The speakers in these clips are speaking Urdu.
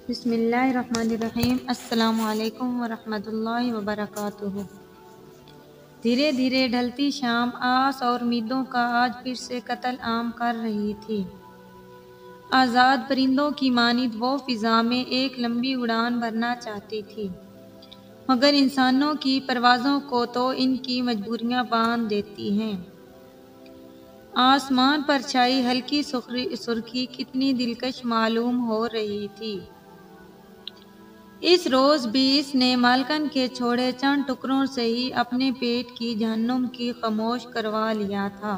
بسم اللہ الرحمن الرحیم۔ السلام علیکم ورحمۃ اللہ وبرکاتہ۔ دھیرے دھیرے ڈھلتی شام آس اور امیدوں کا آج پھر سے قتل عام کر رہی تھی۔ آزاد پرندوں کی مانند وہ فضا میں ایک لمبی اڑان بھرنا چاہتی تھی، مگر انسانوں کی پروازوں کو تو ان کی مجبوریاں باندھ دیتی ہیں۔ آسمان پر چھائی ہلکی سرخی کتنی دلکش معلوم ہو رہی تھی۔ اس روز بھی اس نے مالکن کے چھوڑے چند ٹکڑوں سے ہی اپنے پیٹ کی جہنم کی خاموش کروا لیا تھا۔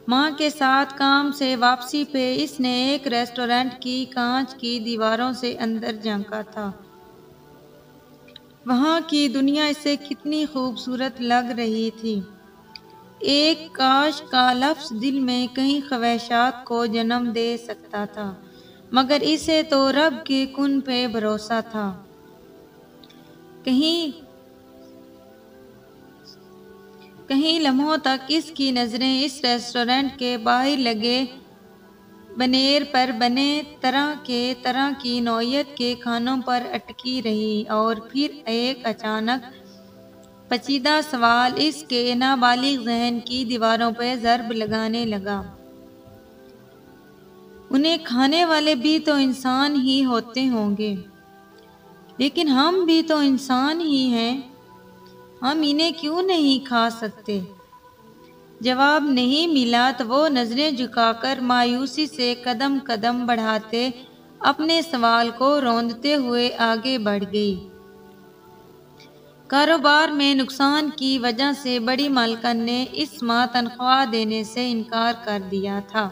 ماں کے ساتھ کام سے واپسی پہ اس نے ایک ریسٹورانٹ کی کانچ کی دیواروں سے اندر جھانکا تھا۔ وہاں کی دنیا اسے کتنی خوبصورت لگ رہی تھی۔ ایک کاش کا لفظ دل میں کئی خواہشات کو جنم دے سکتا تھا، مگر اسے تو رب کے کن پہ بھروسہ تھا۔ کئی لمحوں تک اس کی نظریں اس ریسٹورانٹ کے باہر لگے بنیر پر بنے طرح کی نوعیت کے کھانوں پر اٹکی رہی، اور پھر ایک اچانک پیچیدہ سوال اس کے نابالغ ذہن کی دیواروں پہ ضرب لگانے لگا۔ انہیں کھانے والے بھی تو انسان ہی ہوتے ہوں گے، لیکن ہم بھی تو انسان ہی ہیں، ہم انہیں کیوں نہیں کھا سکتے؟ جواب نہیں ملا تو وہ نظریں جھکا کر مایوسی سے قدم بڑھاتے اپنے سوال کو روندتے ہوئے آگے بڑھ گئی۔ کاروبار میں نقصان کی وجہ سے بڑی مالکن نے اس ماہ تنخواہ دینے سے انکار کر دیا تھا،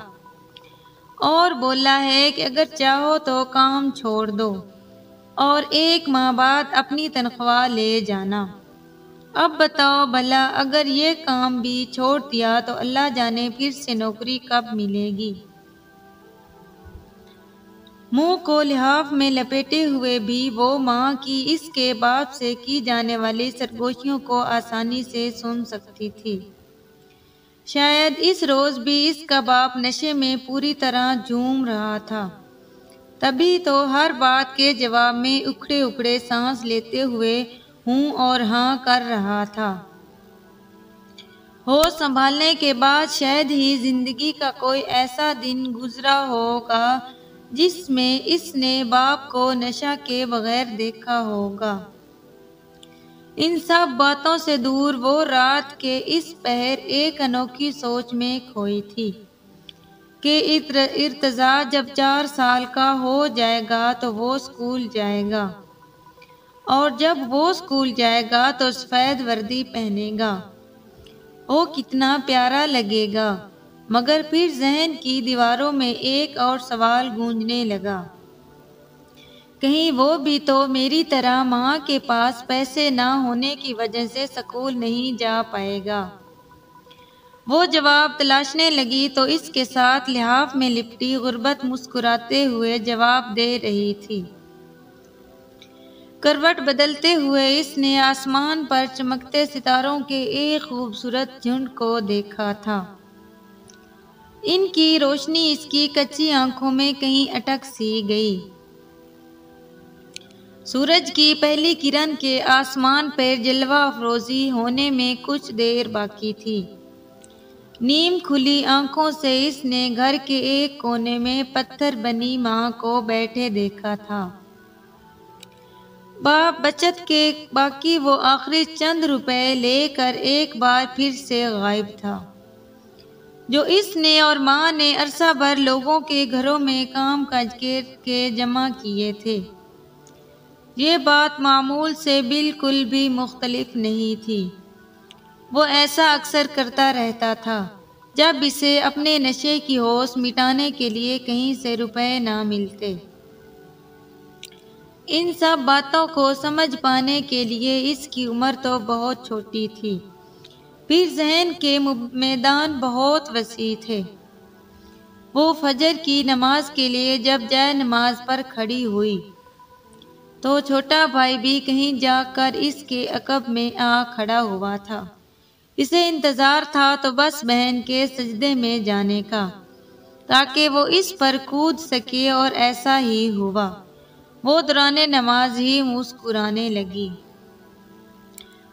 اور بولا ہے کہ اگر چاہو تو کام چھوڑ دو اور ایک ماہ بعد اپنی تنخواہ لے جانا۔ اب بتاؤ بھلا، اگر یہ کام بھی چھوڑ دیا تو اللہ جانے پھر سے نوکری کب ملے گی؟ منہ کو لحاف میں لپیٹے ہوئے بھی وہ ماں کی اس کے باپ سے کی جانے والی سرگوشیوں کو آسانی سے سن سکتی تھی۔ شاید اس روز بھی اس کا باپ نشے میں پوری طرح جھوم رہا تھا، تبھی تو ہر بات کے جواب میں اکھڑے اکھڑے سانس لیتے ہوئے ہوں اور ہاں کر رہا تھا۔ ہوش سنبھالنے کے بعد شاید ہی زندگی کا کوئی ایسا دن گزرا ہوگا جس میں اس نے باپ کو نشہ کے بغیر دیکھا ہوگا۔ ان سب باتوں سے دور وہ رات کے اس پہر ایک انوکھی سوچ میں کھوئی تھی کہ ارتضیٰ جب 4 سال کا ہو جائے گا تو وہ اسکول جائے گا، اور جب وہ اسکول جائے گا تو سفید وردی پہنے گا، وہ کتنا پیارا لگے گا۔ مگر پھر ذہن کی دیواروں میں ایک اور سوال گونجنے لگا، کہیں وہ بھی تو میری طرح ماں کے پاس پیسے نہ ہونے کی وجہ سے اسکول نہیں جا پائے گا؟ وہ جواب تلاشنے لگی تو اس کے ساتھ لحاف میں لپٹی غربت مسکراتے ہوئے جواب دے رہی تھی۔ کروٹ بدلتے ہوئے اس نے آسمان پر چمکتے ستاروں کے ایک خوبصورت جھنڈ کو دیکھا تھا۔ ان کی روشنی اس کی کچی آنکھوں میں کہیں اٹک سی گئی۔ سورج کی پہلی کرن کے آسمان پر جلوہ افروزی ہونے میں کچھ دیر باقی تھی۔ نیم کھلی آنکھوں سے اس نے گھر کے ایک کونے میں پتھر بنی ماں کو بیٹھے دیکھا تھا۔ بچت کے باقی وہ آخری چند روپے لے کر ایک بار پھر سے غائب تھا، جو اس نے اور ماں نے عرصہ بھر لوگوں کے گھروں میں کام کاج کے جمع کیے تھے۔ یہ بات معمول سے بالکل بھی مختلف نہیں تھی۔ وہ ایسا اکثر کرتا رہتا تھا جب اسے اپنے نشے کی ہوش مٹانے کے لیے کہیں سے روپے نہ ملتے۔ ان سب باتوں کو سمجھ پانے کے لیے اس کی عمر تو بہت چھوٹی تھی، پھر ذہن کے میدان بہت وسیع تھے۔ وہ فجر کی نماز کے لیے جب جائے نماز پر کھڑی ہوئی تو چھوٹا بھائی بھی کہیں جا کر اس کے عقب میں آ کھڑا ہوا تھا۔ اسے انتظار تھا تو بس بہن کے سجدے میں جانے کا، تاکہ وہ اس پر کود سکے، اور ایسا ہی ہوا۔ وہ دوران نماز ہی مسکرانے لگی۔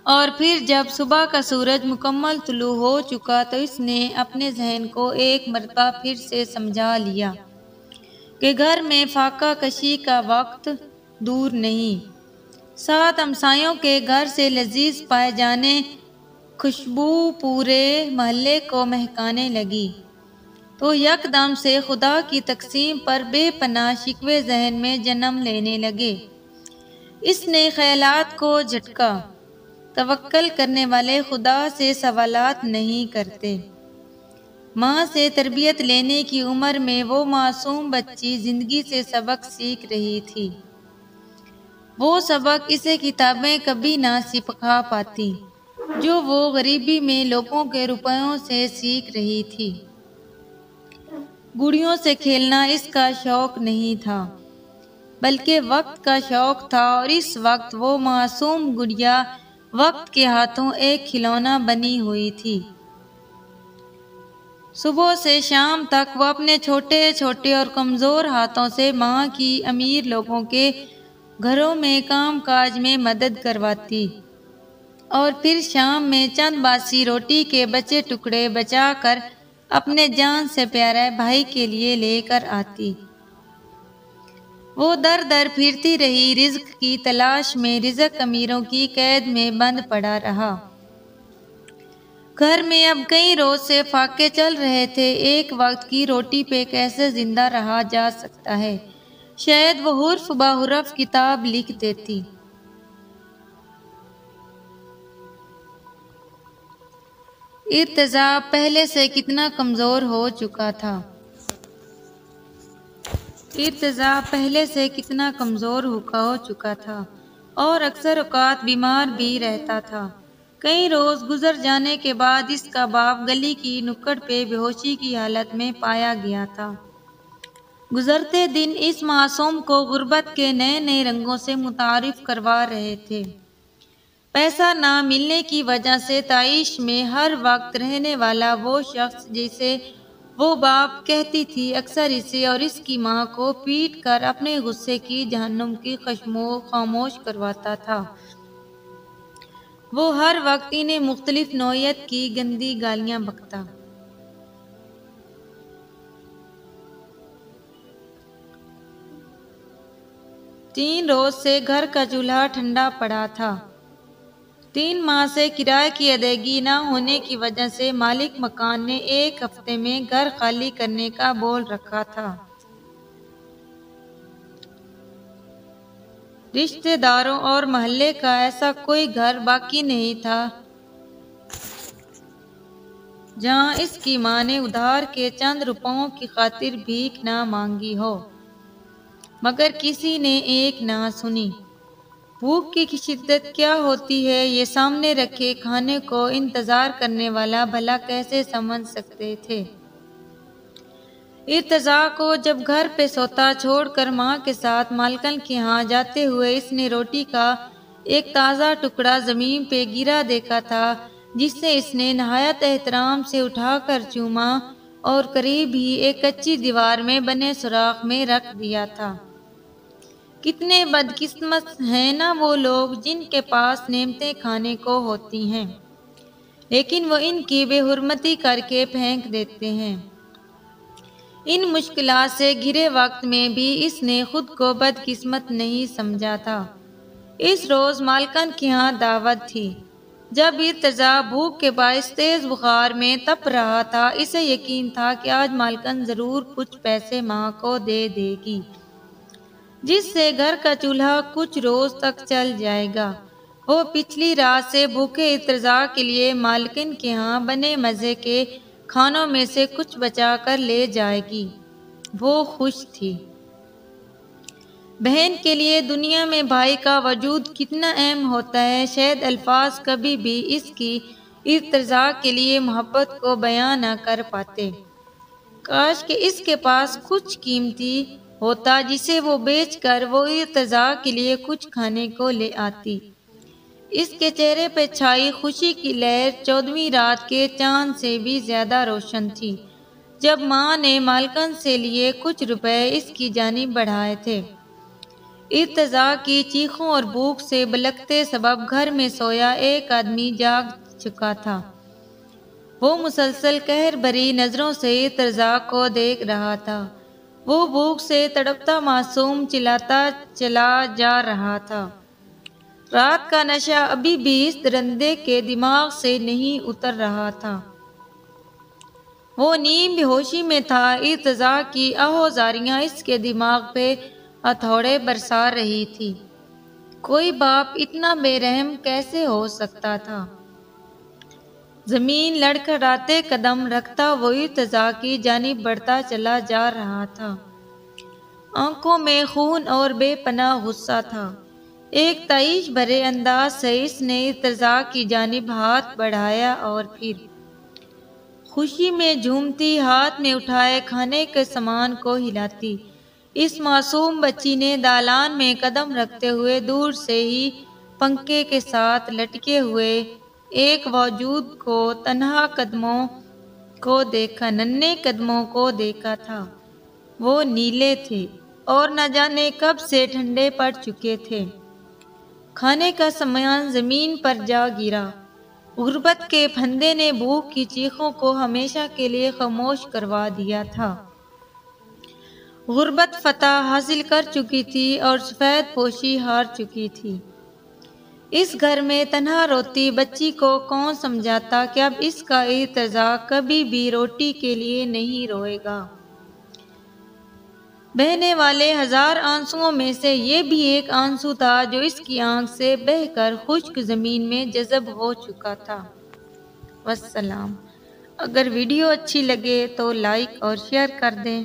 اور پھر جب صبح کا سورج مکمل طلوع ہو چکا تو اس نے اپنے ذہن کو ایک مرتبہ پھر سے سمجھا لیا کہ گھر میں فاقہ کشی کا وقت دور نہیں۔ 7 ہمسایوں کے گھر سے لذیذ پائے جانے خوشبو پورے محلے کو مہکانے لگی تو یکدم سے خدا کی تقسیم پر بے پناہ شکوے ذہن میں جنم لینے لگے۔ اس نے خیالات کو جھٹکا۔ توکل کرنے والے خدا سے سوالات نہیں کرتے۔ ماں سے تربیت لینے کی عمر میں وہ معصوم بچی زندگی سے سبق سیکھ رہی تھی۔ وہ سبق اسے کتابیں کبھی نہ سکھا پاتی جو وہ غریبی میں لوگوں کے روپیوں سے سیکھ رہی تھی۔ گڑیوں سے کھیلنا اس کا شوق نہیں تھا بلکہ وقت کا شوق تھا، اور اس وقت وہ معصوم گڑیا وقت کے ہاتھوں ایک کھلونا بنی ہوئی تھی۔ صبح سے شام تک وہ اپنے چھوٹے چھوٹے اور کمزور ہاتھوں سے ماں کی امیر لوگوں کے گھروں میں کام کاج میں مدد کرواتی، اور پھر شام میں چند باسی روٹی کے بچے ٹکڑے بچا کر اپنے جان سے پیارے بھائی کے لیے لے کر آتی۔ وہ در در پھرتی رہی رزق کی تلاش میں، رزق امیروں کی قید میں بند پڑا رہا۔ گھر میں اب کئی روز سے فاقے چل رہے تھے۔ ایک وقت کی روٹی پہ کیسے زندہ رہا جا سکتا ہے؟ شاید وہ حرف بہ حرف کتاب لکھ دیتی۔ ارتضیٰ پہلے سے کتنا کمزور ہو چکا تھا۔ اور اکثر اوقات بیمار بھی رہتا تھا۔ کئی روز گزر جانے کے بعد اس کا باپ گلی کی نکڑ پہ بے ہوشی کی حالت میں پایا گیا تھا۔ گزرتے دن اس معصوم کو غربت کے نئے نئے رنگوں سے متعارف کروا رہے تھے۔ پیسہ نہ ملنے کی وجہ سے تعیش میں ہر وقت رہنے والا وہ شخص جسے وہ باپ کہتی تھی، اکثر اسے اور اس کی ماں کو پیٹ کر اپنے غصے کی جہنم کی خاموش کرواتا تھا۔ وہ ہر وقت انہیں مختلف نوعیت کی گندی گالیاں بکتا۔ 3 روز سے گھر کا چولہا ٹھنڈا پڑا تھا۔ 3 ماہ سے کرائے کی ادائیگی نہ ہونے کی وجہ سے مالک مکان نے 1 ہفتے میں گھر خالی کرنے کا بول رکھا تھا۔ رشتہ داروں اور محلے کا ایسا کوئی گھر باقی نہیں تھا جہاں اس کی ماں نے ادھار کے چند روپوں کی خاطر بھیک نہ مانگی ہو، مگر کسی نے ایک نہ سنی۔ بھوک کی شدت کیا ہوتی ہے یہ سامنے رکھے کھانے کو انتظار کرنے والا بھلا کیسے سمجھ سکتے تھے؟ ارتضیٰ کو جب گھر پہ سوتا چھوڑ کر ماں کے ساتھ مالکن کے ہاں جاتے ہوئے اس نے روٹی کا ایک تازہ ٹکڑا زمین پہ گرا دیکھا تھا، جسے اس نے نہایت احترام سے اٹھا کر چوما اور قریب ہی ایک کچی دیوار میں بنے سوراخ میں رکھ دیا تھا۔ کتنے بدقسمت ہیں نا وہ لوگ جن کے پاس نعمتیں کھانے کو ہوتی ہیں لیکن وہ ان کی بے حرمتی کر کے پھینک دیتے ہیں۔ ان مشکلات سے گھرے وقت میں بھی اس نے خود کو بدقسمت نہیں سمجھا تھا۔ اس روز مالکن کے ہاں دعوت تھی۔ جب ارتضیٰ بھوک کے باعث تیز بخار میں تپ رہا تھا، اسے یقین تھا کہ آج مالکن ضرور کچھ پیسے ماں کو دے دے گی جس سے گھر کا چولہا کچھ روز تک چل جائے گا۔ وہ پچھلی رات سے بھوکے ارتضیٰ کے لیے مالکن کے ہاں بنے مزے کے کھانوں میں سے کچھ بچا کر لے جائے گی۔ وہ خوش تھی۔ بہن کے لیے دنیا میں بھائی کا وجود کتنا اہم ہوتا ہے، شاید الفاظ کبھی بھی اس کی ارتضیٰ کے لیے محبت کو بیاں نہ کر پاتے۔ کاش کہ اس کے پاس کچھ قیمتی ہوتا جسے وہ بیچ کر وہ ارتضیٰ کے لیے کچھ کھانے کو لے آتی۔ اس کے چہرے پہ چھائی خوشی کی لہر 14ویں رات کے چاند سے بھی زیادہ روشن تھی۔ جب ماں نے مالکن سے لیے کچھ روپے اس کی جانب بڑھائے تھے۔ ارتضیٰ کی چیخوں اور بھوک سے بلکتے سبب گھر میں سویا ایک آدمی جاگ چکا تھا۔ وہ مسلسل قہر بھری نظروں سے ارتضیٰ کو دیکھ رہا تھا۔ وہ بھوک سے تڑپتا معصوم چلاتا چلا جا رہا تھا۔ رات کا نشہ ابھی بھی اس درندے کے دماغ سے نہیں اتر رہا تھا۔ وہ نیم بے ہوشی میں تھا۔ ارتضیٰ کی آہوازاریاں اس کے دماغ پہ ہتھوڑے برسا رہی تھی۔ کوئی باپ اتنا بے رحم کیسے ہو سکتا تھا؟ زمین لڑکھڑاتے قدم رکھتا وہ ارتضیٰ کی جانب بڑھتا چلا جا رہا تھا۔ آنکھوں میں خون اور بے پناہ غصہ تھا۔ ایک تعیش بھرے انداز سے اس نے ارتضیٰ کی جانب ہاتھ بڑھایا اور پھر خوشی میں جھومتی، ہاتھ میں اٹھائے کھانے کے سامان کو ہلاتی، اس معصوم بچی نے دالان میں قدم رکھتے ہوئے دور سے ہی پنکھے کے ساتھ لٹکے ہوئے ایک وجود کو، تنہا قدموں کو دیکھا، ننھے قدموں کو دیکھا تھا۔ وہ نیلے تھے اور نہ جانے کب سے ٹھنڈے پڑ چکے تھے۔ کھانے کا سامان زمین پر جا گرا۔ غربت کے پھندے نے بھوک کی چیخوں کو ہمیشہ کے لیے خاموش کروا دیا تھا۔ غربت فتح حاصل کر چکی تھی اور سفید پوشی ہار چکی تھی۔ اس گھر میں تنہا روتی بچی کو کون سمجھاتا کہ اب اس کا ارتضیٰ کبھی بھی روٹی کے لیے نہیں روئے گا۔ بہنے والے ہزار آنسوؤں میں سے یہ بھی ایک آنسو تھا جو اس کی آنکھ سے بہہ کر خشک زمین میں جذب ہو چکا تھا۔ والسلام۔ اگر ویڈیو اچھی لگے تو لائک اور شیئر کر دیں۔